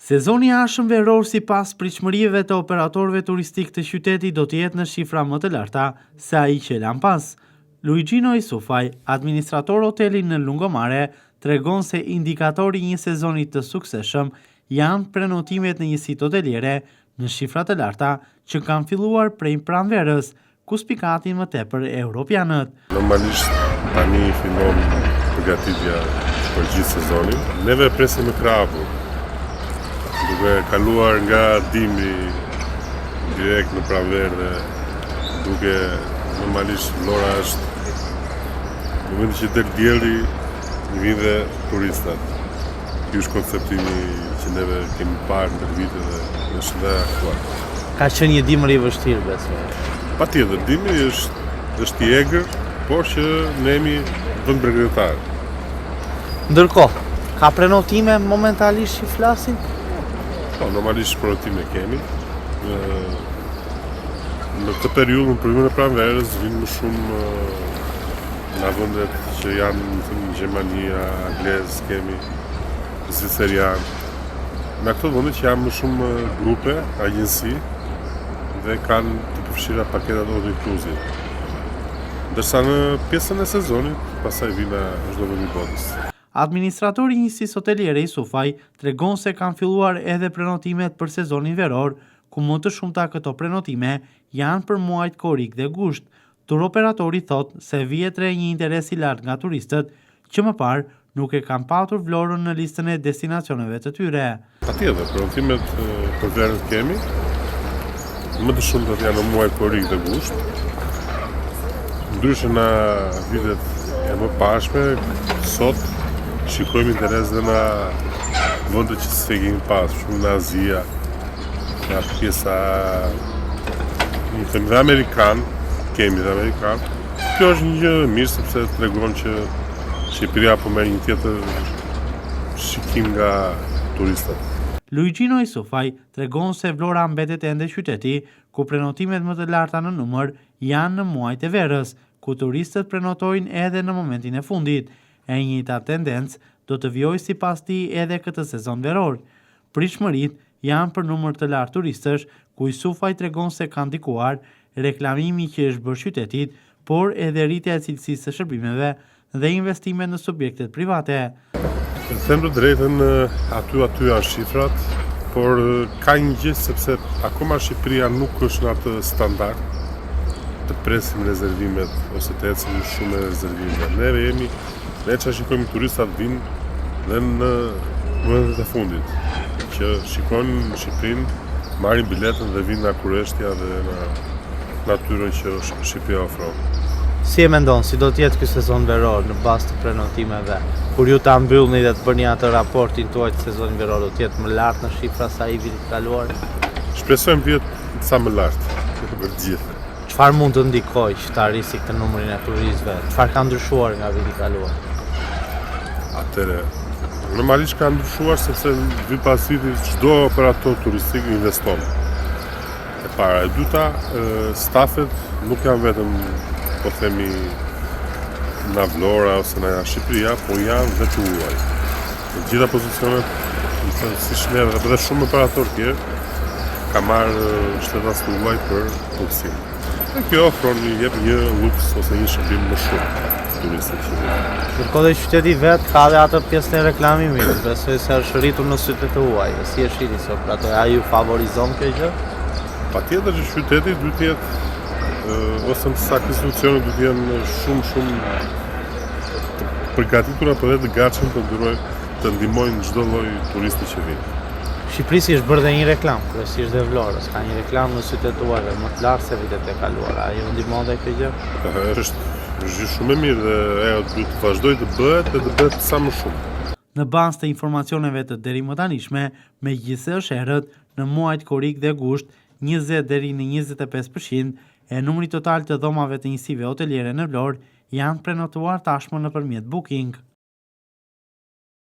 Sezoni i ashëm veror sipas pritshmërive të operatorëve turistik të qytetit do të jetë në shifra më të larta se ai që lan pas. Luigino Isufaj, administrator hoteli në Lungomare, tregon se indikatori i një sezoni të suksesshëm janë prenotimet në njësitë hoteliere në shifra të larta që kanë filluar prej pranverës, ku spikatin më tepër europianët. Normalisht tani fillon përgatitja për gjithë sezonin. Neve presim me krahun, duke kaluar nga dimri direkt në pranverë dhe duke normalisht Vlora është momenti që del dielli, vinë dhe turistat. Ky është konceptimi që neve kemi parë ndër vite dhe është dhe aktual. Ka qenë një dimër i vështirë, besoj. Patjetër, dimri është i egër, por që ne jemi vend përgatitar. Ndërkohë, ka prenotime momentalisht që flasin? Po, normalisht prenotime kemi. Në këtë periudhë, në periudhën e pranverës, vinë më shumë nga vendet që janë në Gjermania, Anglez, kemi, Zvicerian. Nga këto vende që janë më shumë grupe, agjenci dhe kanë të përfshira paketat all inclusive. Ndërsa në pjesën e sezonit, pastaj vina çdo vend i botës. Administratori i njësisë hoteliere Isufaj tregon se kanë filluar edhe prenotimet për sezonin veror, ku më të shumta këto prenotime janë për muajt korrik dhe gusht. Turoperatori thot se vjetre një interes i lartë nga turistët që më parë nuk e kanë patur Vlorën në listën e destinacioneve të tyre. Patjetër, prenotimet për verën kemi, më të shumtat janë në muajt korrik dhe gusht. Ndryshe nga vitet e më pashme, sot shikojmë interes dhe nga vendet që s'e kemi pas, shumë në Azia, nga pjesa dhe Amerikan, kemi dhe Amerikan. Kjo është një gjë mirë sepse tregon që Shqipëria po merr një tjetër shikim nga turistët. Luigino Isufaj tregon se Vlora mbetet ende qyteti ku prenotimet më të larta në numër janë në muajt e verës, ku turistët prenotojnë edhe në momentin e fundit. E njëjta tendencë do të vijojë sipas tij edhe këtë sezon veror. Pritshmëritë janë për numër të lartë turistësh, ku Isufaj tregon se kanë ndikuar reklamimi që është bërë qytetit, por edhe rritja e cilësisë së shërbimeve dhe investimet në subjektet private. Të them të drejtën, aty janë shifrat, por ka një gjë sepse akoma Shqipëria nuk është në atë standard të presim rezervimet ose të ecim shumë me rezervime. Ne që shikojmë turistat vinë dhe në momentet e fundit, që shikojnë në Shqipërinë, marrin biletën dhe vinë nga kurreshtja dhe nga natyrën që Shqipëria ofron. Si e mendon, si do të jetë ky sezon veror në bazë të prenotimeve? Kur ju ta mbyllni dhe të bëni atë raportin tuaj të sezonit veror, do të jetë më lart në shifra sa i vitit kaluar? Shpresojmë të jetë sa më lart për të gjithë. Çfarë mund të ndikojë që ta rrisi këtë numrin e turistëve? Çfarë ka ndryshuar nga viti i kaluar? Atëre, normalisht ka ndryshuar sepse vit pas viti çdo operator turistik investon. E para, e dyta, stafet nuk janë vetëm, po themi, nga Vlora ose nga Shqipëria, po janë dhe të huaj. Në gjitha pozicionet, si Shneve dhe shumë operator tjerë, ka marrë shtetas të huaj për punësim. Dhe kjo ofron jep një luks ose një shërbim më shumë turistit që vinë. Ndërkohë dhe qyteti vet ka dhe atë pjesën e reklamimit, besoj se është rritur në sytë të huaj. Si e shihni si operator, a ju favorizon kjo gjë? Patjetër që qyteti duhet të jetë ose në disa institucione duhet të jenë shumë të përgatitura për të gatshëm të ndihmojnë çdo lloj turisti që vjen. Shqipërisë është bërë dhe një reklam, kryesisht dhe Vlorës, ka një reklam në sytë të huajve më të lartë se vitet e kaluara. A ju ndihmon dhe kjo gjë? Është shumë e mirë dhe ajo duhet të vazhdojë të bëhet dhe të bëhet sa më shumë. Në bazë të informacioneve të deri më tanishme, megjithëse është errët, në muajt korrik dhe gusht, 20 deri në 25% e numri total të dhomave të njësive hoteliere në Vlorë janë prenotuar tashmë nëpërmjet Booking.